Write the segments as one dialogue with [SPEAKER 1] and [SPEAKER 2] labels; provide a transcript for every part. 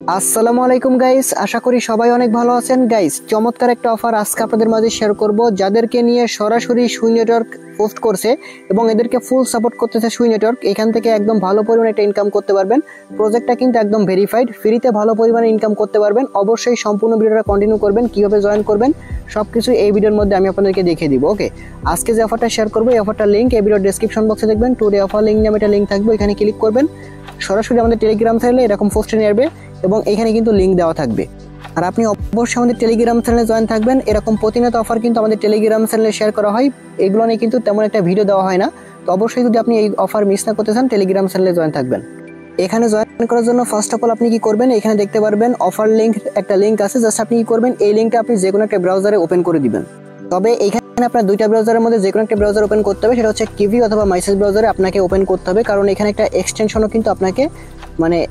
[SPEAKER 1] আসসালামু আলাইকুম গাইস, আশা করি সবাই অনেক ভালো আছেন। গাইস, চমৎকার একটা অফার আজকে আপনাদের মাঝে শেয়ার করব, যাদেরকে নিয়ে সরাসরি সুই নেটওয়ার্ক পোস্ট করছে এবং এদেরকে ফুল সাপোর্ট করতেছে সুই নেটওয়ার্ক। এখান থেকে একদম ভালো পরিমাণে একটা ইনকাম করতে পারবেন। প্রজেক্টটা কিন্তু একদম ভেরিফাইড, ফ্রিতে ভালো পরিমাণে ইনকাম করতে পারবেন। অবশ্যই সম্পূর্ণ ভিডিওটা কন্টিনিউ করবেন, কিভাবে জয়েন করবেন সবকিছু এই ভিডিওর মধ্যে আমি আপনাদেরকে দেখিয়ে দিব। ওকে, আজকে যে অফারটা শেয়ার করবো এই অফারটার লিঙ্ক এই ভিডিওর ডেসক্রিপশন বক্সে দেখবেন। টুডে অফার লিঙ্ক নামে একটা লিঙ্ক থাকবে, এখানে ক্লিক করবেন। সরাসরি আমাদের টেলিগ্রাম চ্যানেলে এরকম পোস্টে নিয়ে আসবে এবং এখানে কিন্তু লিঙ্ক দেওয়া থাকবে। আর আপনি অবশ্যই আমাদের টেলিগ্রাম চ্যানেলে জয়েন থাকবেন। এরকম প্রতিনিয়ত অফার কিন্তু আমাদের টেলিগ্রাম চ্যানেলে শেয়ার করা হয়, এগুলো নিয়ে কিন্তু তেমন একটা ভিডিও দেওয়া হয় না। তো অবশ্যই যদি আপনি এই অফার মিস না করতে চান টেলিগ্রাম চ্যানেলে জয়েন থাকবেন। এখানে জয়েন করার জন্য ফার্স্ট অফ অল আপনি কি করবেন, এখানে দেখতে পারবেন অফার লিঙ্ক একটা লিঙ্ক আছে। জাস্ট আপনি কি করবেন, এই লিঙ্কটা আপনি যে কোনো একটা ব্রাউজারে ওপেন করে দিবেন। তবে এখানে আপনার দুইটা ব্রাউজারের মধ্যে যে কোনো একটা ব্রাউজার ওপেন করতে হবে, সেটা হচ্ছে কিভি অথবা মাইসেজ ব্রাউজারে আপনাকে ওপেন করতে হবে, কারণ এখানে একটা এক্সটেনশনও কিন্তু আপনাকে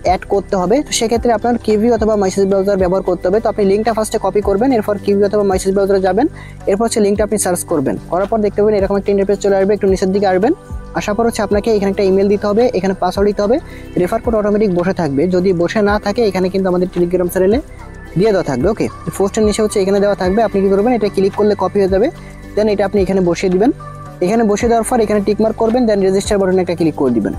[SPEAKER 1] অ্যাড করতে হবে। তো সেক্ষেত্রে আপনার কিভি অথবা মাইসেজ ব্রাউজার ব্যবহার করতে হবে। তো আপনি লিঙ্কটা ফার্স্টে কপি করবেন, এরপর কিভি অথবা মাইসেজ ব্রাউজারে যাবেন, এরপর হচ্ছে লিঙ্কটা আপনি সার্চ করবেন। করার পর দেখতে পাবেন এরকম একটা ইন্টারফেস চলে আসবে, একটু নিচের দিকে আসবেন। আসার পর হচ্ছে আপনাকে এখানে একটা ইমেল দিতে হবে, এখানে পাসওয়ার্ড দিতে হবে। রেফার কোড অটোমেটিক বসে থাকবে, যদি বসে না থাকে এখানে কিন্তু আমাদের টেলিগ্রাম চ্যানেলে দিয়ে দেওয়া থাকবে। ওকে, পোস্টের নিচে হচ্ছে এখানে দেওয়া থাকবে। আপনি কি করবেন, এটা ক্লিক করলে কপি হয়ে যাবে। দেন এটা আপনি এখানে বসিয়ে দিবেন। এখানে বসিয়ে দেওয়ার পর এখানে টিকমার্ক করবেন, দেন রেজিস্টার বাটনে একটা ক্লিক করে দিবেন।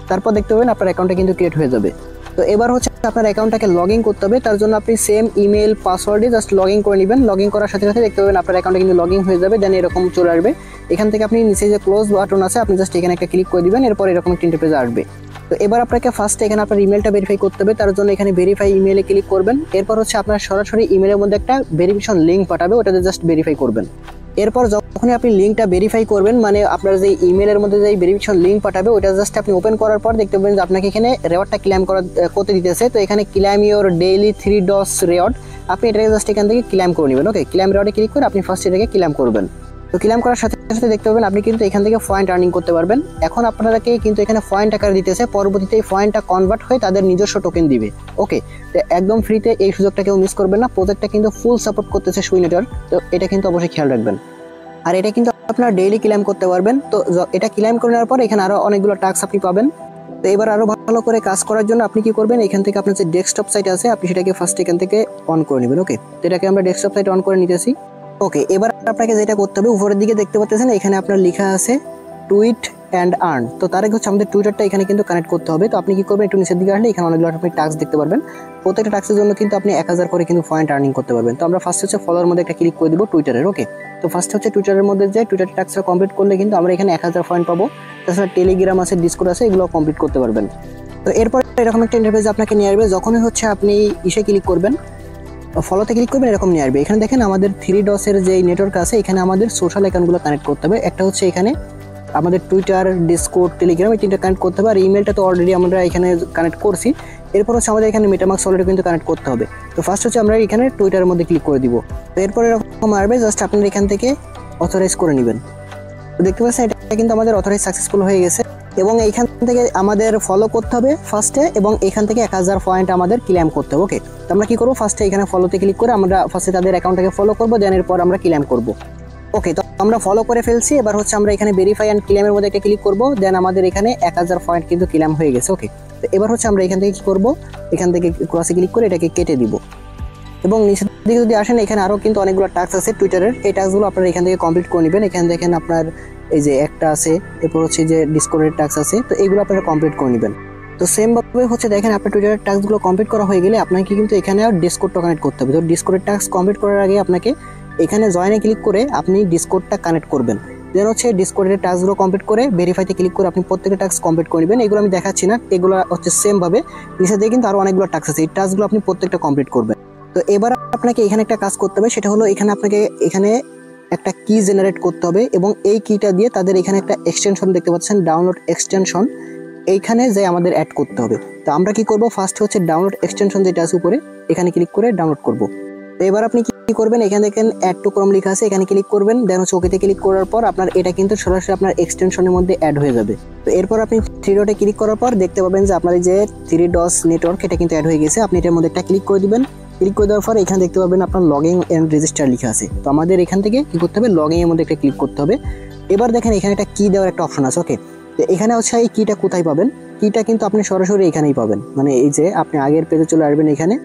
[SPEAKER 1] তারপর দেখতে পাবেন আপনার অ্যাকাউন্টটা কিন্তু ক্রিয়েট হয়ে যাবে। তো এবার হচ্ছে আপনার অ্যাকাউন্টটাকে লগ ইন করতে হবে। তার জন্য আপনি সেম ইমেল পাসওয়ার্ডে জাস্ট লগ ইন করে নেবেন। লগ ইন করার সাথে সাথে দেখতে পাবেন আপনার অ্যাকাউন্টটা কিন্তু লগ ইন হয়ে যাবে। দেন এরকম চলে আসবে। এখান থেকে আপনি নিচে যে ক্লোজ বাটন আছে আপনি জাস্ট এখানে একটা ক্লিক করে দিবেন, এরপর এরকম একটা ইন্টারফেস আসবে। তো এবার আপনাকে ফার্স্টে এখানে আপনার ইমেলটা ভেরিফাই করতে হবে। তার জন্য এখানে ভেরিফাই ইমেলে ক্লিক করবেন। এরপর হচ্ছে আপনার সরাসরি ইমেলের মধ্যে একটা ভেরিফিকেশন লিঙ্ক পাঠাবে, ওটাতে জাস্ট ভেরিফাই করবেন। এরপর যখনই আপনি লিঙ্কটা ভেরিফাই করবেন, মানে আপনার যে ইমেলের মধ্যে যে ভেরিফিকেশন লিঙ্ক পাঠাবে ওটা জাস্ট আপনি ওপেন করার পর দেখতে পাবেন যে আপনাকে এখানে রেওয়ার্ডটা ক্লেম করতে দিতেছে। তো এখানে claim your daily 3 dose reward, আপনি এটাকে জাস্ট এখান থেকে ক্লেম করে নেবেন। ওকে, ক্লেম রেওয়ার্ডে ক্লিক করে আপনি ফার্স্ট এটাকে ক্লেম করবেন। তো ক্লেম করার সাথে সাথে দেখতে পাবেন আপনি কিন্তু এখান থেকে পয়েন্ট আর্নিং করতে পারবেন। এখন আপনাদেরকে কিন্তু এখানে পয়েন্ট আকারে দিতেছে, পরবর্তীতে এই পয়েন্টটা কনভার্ট হয়ে তাদের নিজস্ব টোকেন দিবে। ওকে, তো একদম ফ্রিতে এই সুযোগটা কেউ মিস করবেন না। প্রজেক্টটা কিন্তু ফুল সাপোর্ট করতেছে সুই নেটওয়ার্ক, তো এটা কিন্তু অবশ্যই খেয়াল রাখবেন। আর এটা কিন্তু আপনার ডেইলি ক্লেম করতে পারবেন। তো এটা ক্লেম করে নেওয়ার পর এখানে আরো অনেকগুলো টাস্ক আপনি পাবেন। তো এবার আরো ভালো করে কাজ করার জন্য আপনি কি করবেন, এখান থেকে আপনার যে ডেস্কটপ সাইট আছে আপনি সেটাকে ফার্স্ট এখান থেকে অন করে নেবেন। ওকে, তো এটাকে আমরা ডেস্কটপ সাইট অন করে নিতেছি। ওকে, এবার আপনাকে যেটা করতে হবে, উপরের দিকে দেখতে পাচ্ছেন এখানে আপনার লেখা আছে টুইট অ্যান্ড আর্ন। তো তার আগে হচ্ছে আমাদের টুইটারটা এখানে কিন্তু কানেক্ট করতে হবে। তো আপনি কি করবেন, একটু নিচের দিকে আসলে এখানে অনেকগুলো আপনি টাস্ক দেখতে পারবেন। প্রত্যেকটা টাস্কের জন্য কিন্তু আপনি 1000 করে কিন্তু পয়েন্ট আর্নিং করতে পারবেন। তো আমরা ফার্স্ট হচ্ছে ফলোয়ার মধ্যে একটা ক্লিক করে দিব টুইটারের। ওকে, তো ফার্স্ট হচ্ছে টুইটারের মধ্যে যে টুইটার টাস্কটা কমপ্লিট করলে কিন্তু আমরা এখানে 1000 পয়েন্ট পাবো। তাছাড়া টেলিগ্রাম আছে, ডিসকর্ড আছে, এগুলো কমপ্লিট করতে পারবেন। তো এরপর এরকম একটা ইন্টারফেস আপনাকে নিয়ে আসবে। যখনই হচ্ছে আপনি ইসে ক্লিক করবেন, ফলোতে ক্লিক করবেন, এরকম নিয়ে আসবে। এখানে দেখেন আমাদের 3 ডসের যে নেটওয়ার্ক আছে, এখানে আমাদের সোশ্যাল অ্যাকাউন্টগুলো কানেক্ট করতে হবে। একটা হচ্ছে এখানে আমাদের টুইটার, ডিসকর্ড, টেলিগ্রাম, এই তিনটা কানেক্ট করতে হবে। আর ইমেলটা তো অলরেডি আমরা এখানে কানেক্ট করছি। এরপর হচ্ছে আমাদের এখানে মেটামাস্ক অলরেডি কিন্তু কানেক্ট করতে হবে। তো ফার্স্ট হচ্ছে আমরা এখানে টুইটারের মধ্যে ক্লিক করে দিব। তো এরপর এরকম আসবে, জাস্ট আপনারা এখান থেকে অথরাইজ করে নেবেন। তো দেখতে পাচ্ছেন এটা কিন্তু আমাদের অথরাইজ সাকসেসফুল হয়ে গেছে। এবং এইখান থেকে আমাদের ফলো করতে হবে ফার্স্টে, এবং এখান থেকে 1000 পয়েন্ট আমাদের ক্লেম করতে হবে। ওকে, তো আমরা কি করবো, ফার্স্টে এখানে ফলোতে ক্লিক করে আমরা ফার্স্টে তাদের অ্যাকাউন্টটাকে ফলো করবো, দেন এরপর আমরা ক্লেম করবো। ওকে, তো আমরা ফলো করে ফেলছি। এবার হচ্ছে আমরা এখানে ভেরিফাই অ্যান্ড ক্লেমের মধ্যে একটা ক্লিক করবো, দেন আমাদের এখানে 1000 পয়েন্ট কিন্তু ক্লেম হয়ে গেছে। ওকে, তো এবার হচ্ছে আমরা এখান থেকে কি করবো, এখান থেকে ক্রসে ক্লিক করে এটাকে কেটে দিব। এবং নিচের দিকে যদি আসেন এখানে আরও কিন্তু অনেকগুলো টাস্ক আছে টুইটারের, এই টাস্কগুলো আপনারা এখান থেকে কমপ্লিট করে নেবেন। এখানে দেখেন আপনার এই যে একটা আছে, এরপর হচ্ছে যে ডিসকর্ডের টাস্ক আছে, তো এইগুলো আপনারা কমপ্লিট করে নেবেন। তো সেম ভাবে হচ্ছে দেখেন আপনার টুইটারের টাস্কগুলো কমপ্লিট করা হয়ে গেলে আপনাকে কিন্তু এখানে আর ডিসকর্ডটা কানেক্ট করতে হবে। তো ডিসকর্ডের টাস্ক কমপ্লিট করার আগে আপনাকে এখানে জয়েনে ক্লিক করে আপনি ডিসকর্ডটা কানেক্ট করবেন। দেন হচ্ছে ডিসকর্ডের টাস্কগুলো কমপ্লিট করে ভেরিফাইতে ক্লিক করে আপনি প্রত্যেকটা টাস্ক কমপ্লিট করে নেবেন। এগুলো আমি দেখাচ্ছি না, এগুলো হচ্ছে সেম ভাবে নিচে দিয়ে কিন্তু আরও অনেকগুলো টাস্ক আছে, এই টাস্কগুলো আপনি প্রত্যেকটা কমপ্লিট করবেন। তো এবার আপনাকে এখানে একটা কাজ করতে হবে, সেটা হলো এখানে আপনাকে এখানে একটা কি জেনারেট করতে হবে, এবং এই কিটা দিয়ে তাদের এখানে একটা এক্সটেনশন দেখতে পাচ্ছেন, ডাউনলোড এক্সটেনশন, এইখানে যে আমাদের অ্যাড করতে হবে। তো আমরা কি করব, ফার্স্ট হচ্ছে ডাউনলোড এক্সটেনশন যেটা আছে উপরে, এখানে ক্লিক করে ডাউনলোড করব। তো এবার আপনি কি করবেন, এখানে দেখেন অ্যাড টু ক্রোম লেখা আছে, এখানে ক্লিক করবেন। দেন হচ্ছে ওকেতে ক্লিক করার পর আপনার এটা কিন্তু সরাসরি আপনার এক্সটেনশনের মধ্যে অ্যাড হয়ে যাবে। তো এরপর আপনি 3 ডটে ক্লিক করার পর দেখতে পাবেন যে আপনার এই যে 3 ডস নেটওয়ার্ক এটা কিন্তু অ্যাড হয়ে গেছে। আপনি এটার মধ্যে একটা ক্লিক করে দিবেন। ক্লিক করে দেওয়ার পর এখানে দেখতে পাবেন আপনার লগইন এন্ড রেজিস্টার লেখা আছে। তো আমাদের এখান থেকে কি করতে হবে, লগইন এর মধ্যে একটা ক্লিক করতে হবে। এবার দেখেন এখানে একটা কি দেওয়ার একটা অপশন আছে। ওকে, তো এখানে হচ্ছে এই কিটা কোথায় পাবেন, কিটা কিন্তু আপনি সরাসরি এখানেই পাবেন, মানে এই যে আপনি আগের পেজে চলে আসবেন, এখানে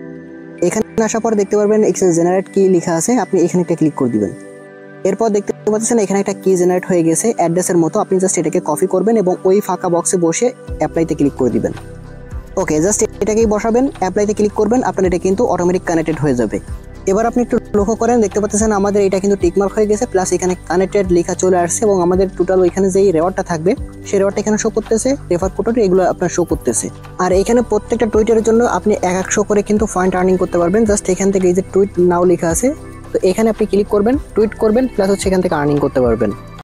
[SPEAKER 1] আসার পর দেখতে পারবেন এক্সেল জেনারেট কি লেখা আছে, আপনি এখানে একটা ক্লিক করে দিবেন। এরপর দেখতে পাচ্ছেন এখানে একটা কি জেনারেট হয়ে গেছে অ্যাড্রেসের মতো, আপনি জাস্ট এটাকে কপি করবেন এবং ওই ফাঁকা বক্সে বসে অ্যাপ্লাইতে ক্লিক করে দিবেন। ওকে, জাস্ট এটাকেই বসাবেন, অ্যাপ্লাইতে ক্লিক করবেন, আপনার এটা কিন্তু অটোমেটিক কানেক্টেড হয়ে যাবে। এবার আপনি একটু লক্ষ্য করেন, দেখতে পাচ্ছেন আমাদের এটা কিন্তু টিকমার্ক হয়ে গেছে, প্লাস এখানে কানেক্টেড লেখা চলে আসছে এবং আমাদের টোটাল ওইখানে যেই রেওয়ার্ডটা থাকবে সেই রেওয়ার্ডটা এখানে শো করতেছে, রেফার কোড এগুলো আপনার শো করতেছে। আর এখানে প্রত্যেকটা টুইটারের জন্য আপনি 100 করে কিন্তু পয়েন্ট আর্নিং করতে পারবেন। জাস্ট এখান থেকে এই যে টুইট নাও লেখা আছে, তো এখানে আপনি ক্লিক করবেন, টুইট করবেন, প্লাস হচ্ছে এখান থেকে আর্নিং করতে পারবেন।